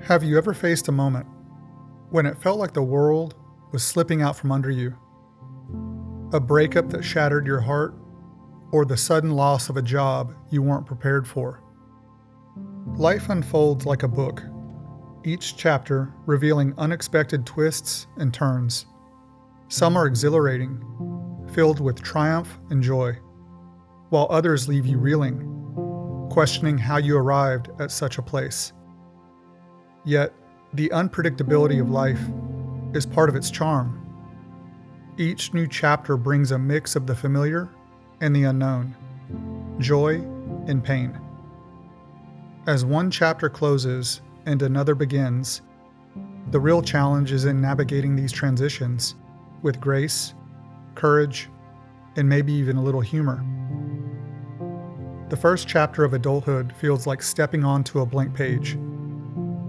Have you ever faced a moment when it felt like the world was slipping out from under you? A breakup that shattered your heart, or the sudden loss of a job you weren't prepared for? Life unfolds like a book, each chapter revealing unexpected twists and turns. Some are exhilarating, filled with triumph and joy, while others leave you reeling, questioning how you arrived at such a place. Yet, the unpredictability of life is part of its charm. Each new chapter brings a mix of the familiar and the unknown, joy and pain. As one chapter closes and another begins, the real challenge is in navigating these transitions with grace, courage, and maybe even a little humor. The first chapter of adulthood feels like stepping onto a blank page,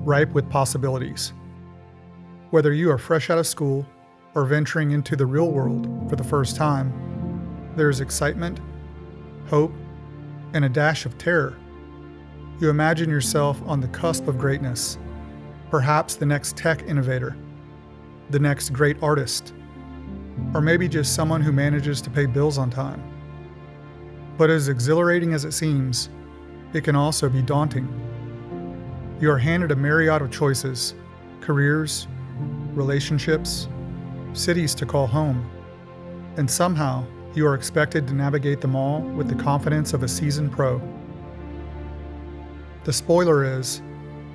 ripe with possibilities. Whether you are fresh out of school or venturing into the real world for the first time, there's excitement, hope, and a dash of terror. You imagine yourself on the cusp of greatness, perhaps the next tech innovator, the next great artist, or maybe just someone who manages to pay bills on time. But as exhilarating as it seems, it can also be daunting. You are handed a myriad of choices, careers, relationships, cities to call home, and somehow you are expected to navigate them all with the confidence of a seasoned pro. The spoiler is,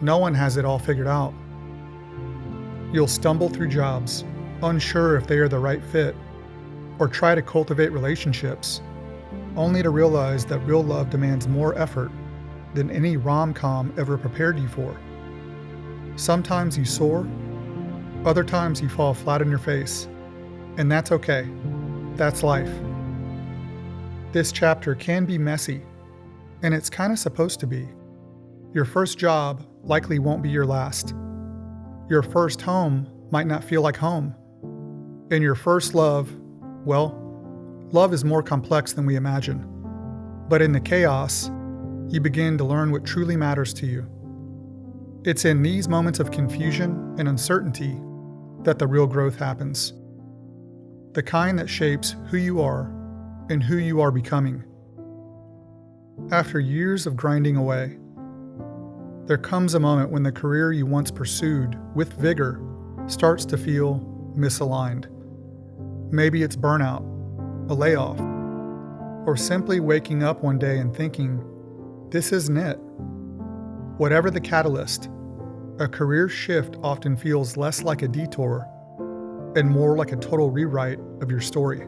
no one has it all figured out. You'll stumble through jobs, unsure if they are the right fit, or try to cultivate relationships, only to realize that real love demands more effort than any rom-com ever prepared you for. Sometimes you soar, other times you fall flat on your face, and that's okay. That's life. This chapter can be messy, and it's kind of supposed to be. Your first job likely won't be your last. Your first home might not feel like home. And your first love, well, love is more complex than we imagine. But in the chaos, you begin to learn what truly matters to you. It's in these moments of confusion and uncertainty that the real growth happens. The kind that shapes who you are and who you are becoming. After years of grinding away, there comes a moment when the career you once pursued with vigor starts to feel misaligned. Maybe it's burnout, a layoff, or simply waking up one day and thinking, this isn't it. Whatever the catalyst, a career shift often feels less like a detour and more like a total rewrite of your story.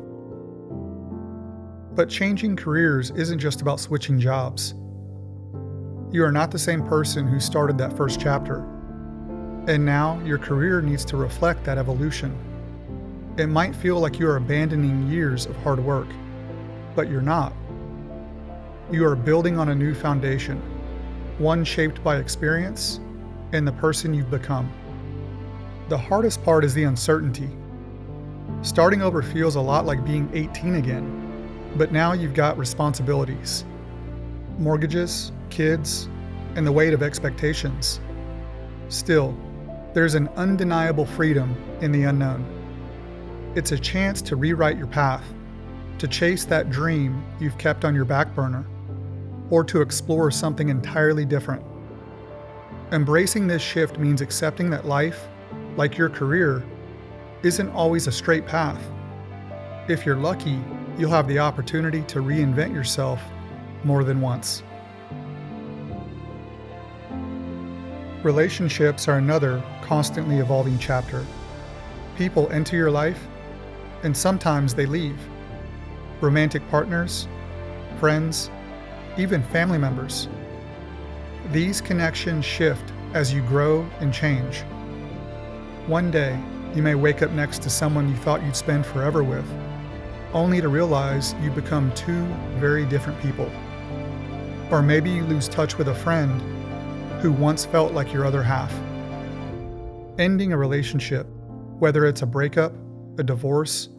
But changing careers isn't just about switching jobs. You are not the same person who started that first chapter, and now your career needs to reflect that evolution. It might feel like you are abandoning years of hard work, but you're not. You are building on a new foundation, one shaped by experience and the person you've become. The hardest part is the uncertainty. Starting over feels a lot like being 18 again, but now you've got responsibilities, mortgages, kids, and the weight of expectations. Still, there's an undeniable freedom in the unknown. It's a chance to rewrite your path, to chase that dream you've kept on your back burner, or to explore something entirely different. Embracing this shift means accepting that life, like your career, isn't always a straight path. If you're lucky, you'll have the opportunity to reinvent yourself more than once. Relationships are another constantly evolving chapter. People enter your life, and sometimes they leave. Romantic partners, friends, even family members. These connections shift as you grow and change. One day, you may wake up next to someone you thought you'd spend forever with, only to realize you become two very different people. Or maybe you lose touch with a friend who once felt like your other half. Ending a relationship, whether it's a breakup, a divorce,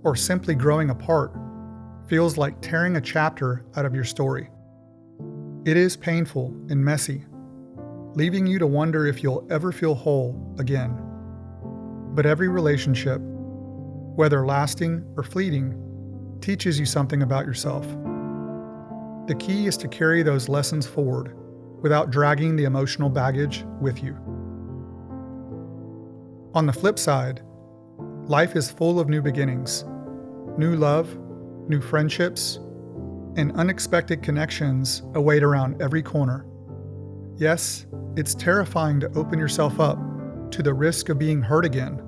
or simply growing apart, feels like tearing a chapter out of your story. It is painful and messy, leaving you to wonder if you'll ever feel whole again. But every relationship, whether lasting or fleeting, teaches you something about yourself. The key is to carry those lessons forward without dragging the emotional baggage with you. On the flip side, life is full of new beginnings, new love, new friendships, and unexpected connections await around every corner. Yes, it's terrifying to open yourself up to the risk of being hurt again,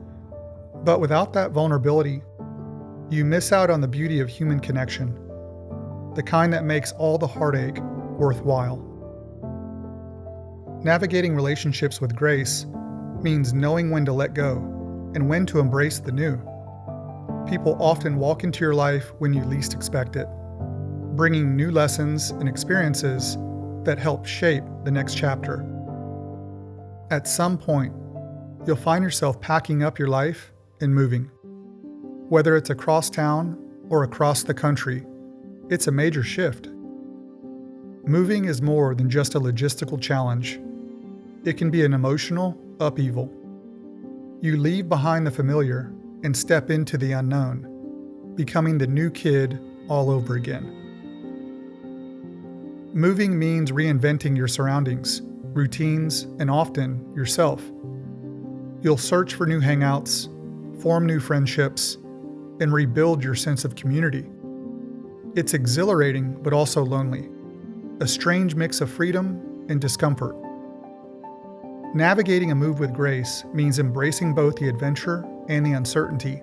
but without that vulnerability, you miss out on the beauty of human connection, the kind that makes all the heartache worthwhile. Navigating relationships with grace means knowing when to let go and when to embrace the new. People often walk into your life when you least expect it, bringing new lessons and experiences that help shape the next chapter. At some point, you'll find yourself packing up your life and moving. Whether it's across town or across the country, it's a major shift. Moving is more than just a logistical challenge. It can be an emotional upheaval. You leave behind the familiar and step into the unknown, becoming the new kid all over again. Moving means reinventing your surroundings, routines, and often yourself. You'll search for new hangouts, form new friendships, and rebuild your sense of community. It's exhilarating but also lonely, a strange mix of freedom and discomfort. Navigating a move with grace means embracing both the adventure and the uncertainty.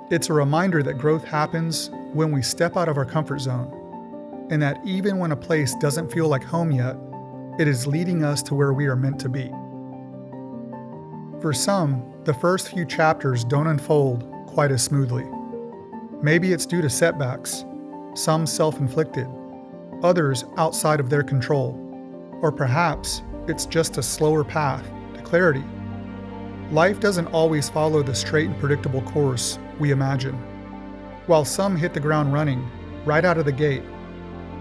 It's a reminder that growth happens when we step out of our comfort zone, and that even when a place doesn't feel like home yet, it is leading us to where we are meant to be. For some, the first few chapters don't unfold quite as smoothly. Maybe it's due to setbacks, some self-inflicted, others outside of their control, or perhaps it's just a slower path to clarity. Life doesn't always follow the straight and predictable course we imagine. While some hit the ground running right out of the gate,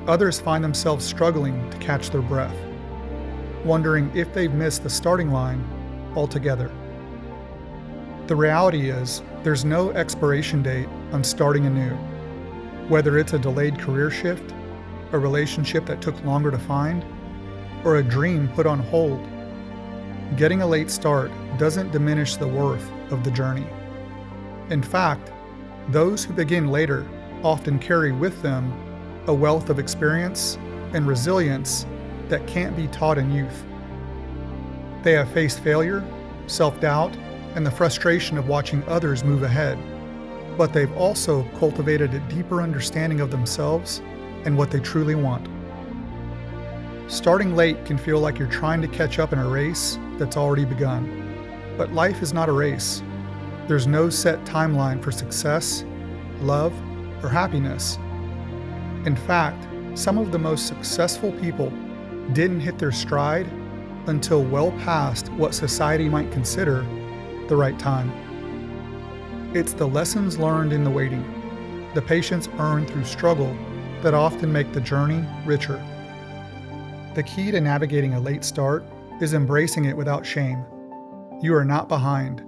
others find themselves struggling to catch their breath, wondering if they've missed the starting line altogether. The reality is, there's no expiration date on starting anew. Whether it's a delayed career shift, a relationship that took longer to find, or a dream put on hold, getting a late start doesn't diminish the worth of the journey. In fact, those who begin later often carry with them a wealth of experience and resilience that can't be taught in youth. They have faced failure, self-doubt, and the frustration of watching others move ahead, but they've also cultivated a deeper understanding of themselves and what they truly want. Starting late can feel like you're trying to catch up in a race that's already begun, but life is not a race. There's no set timeline for success, love, or happiness. In fact, some of the most successful people didn't hit their stride until well past what society might consider the right time. It's the lessons learned in the waiting, the patience earned through struggle, that often make the journey richer. The key to navigating a late start is embracing it without shame. You are not behind.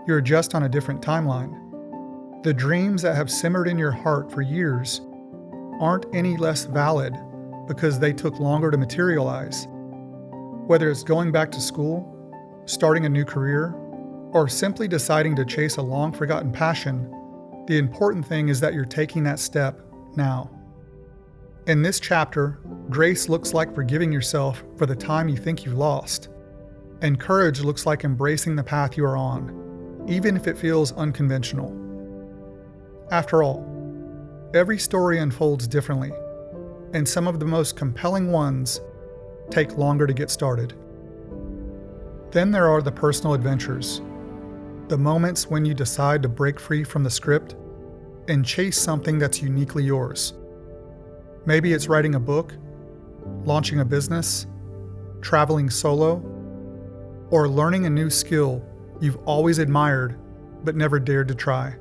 You're just on a different timeline. The dreams that have simmered in your heart for years aren't any less valid because they took longer to materialize. Whether it's going back to school, starting a new career, or simply deciding to chase a long-forgotten passion, the important thing is that you're taking that step now. In this chapter, grace looks like forgiving yourself for the time you think you've lost, and courage looks like embracing the path you are on, even if it feels unconventional. After all, every story unfolds differently, and some of the most compelling ones take longer to get started. Then there are the personal adventures, the moments when you decide to break free from the script and chase something that's uniquely yours. Maybe it's writing a book, launching a business, traveling solo, or learning a new skill you've always admired but never dared to try.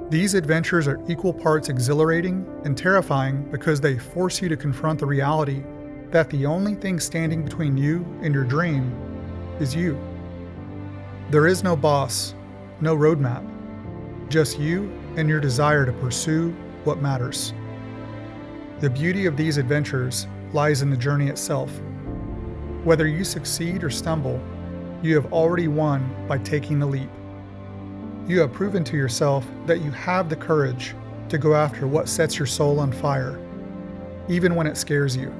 These adventures are equal parts exhilarating and terrifying because they force you to confront the reality that the only thing standing between you and your dream is you. There is no boss, no roadmap, just you and your desire to pursue what matters. The beauty of these adventures lies in the journey itself. Whether you succeed or stumble, you have already won by taking the leap. You have proven to yourself that you have the courage to go after what sets your soul on fire, even when it scares you.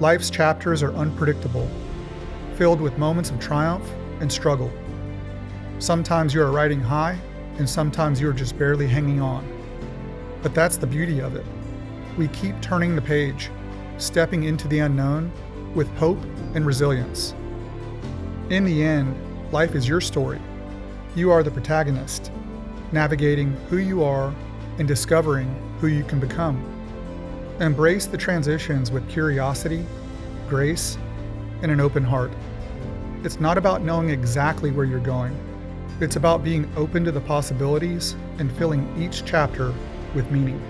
Life's chapters are unpredictable, filled with moments of triumph and struggle. Sometimes you are riding high, and sometimes you are just barely hanging on. But that's the beauty of it. We keep turning the page, stepping into the unknown with hope and resilience. In the end, life is your story. You are the protagonist, navigating who you are and discovering who you can become. Embrace the transitions with curiosity, grace, and an open heart. It's not about knowing exactly where you're going. It's about being open to the possibilities and filling each chapter with meaning.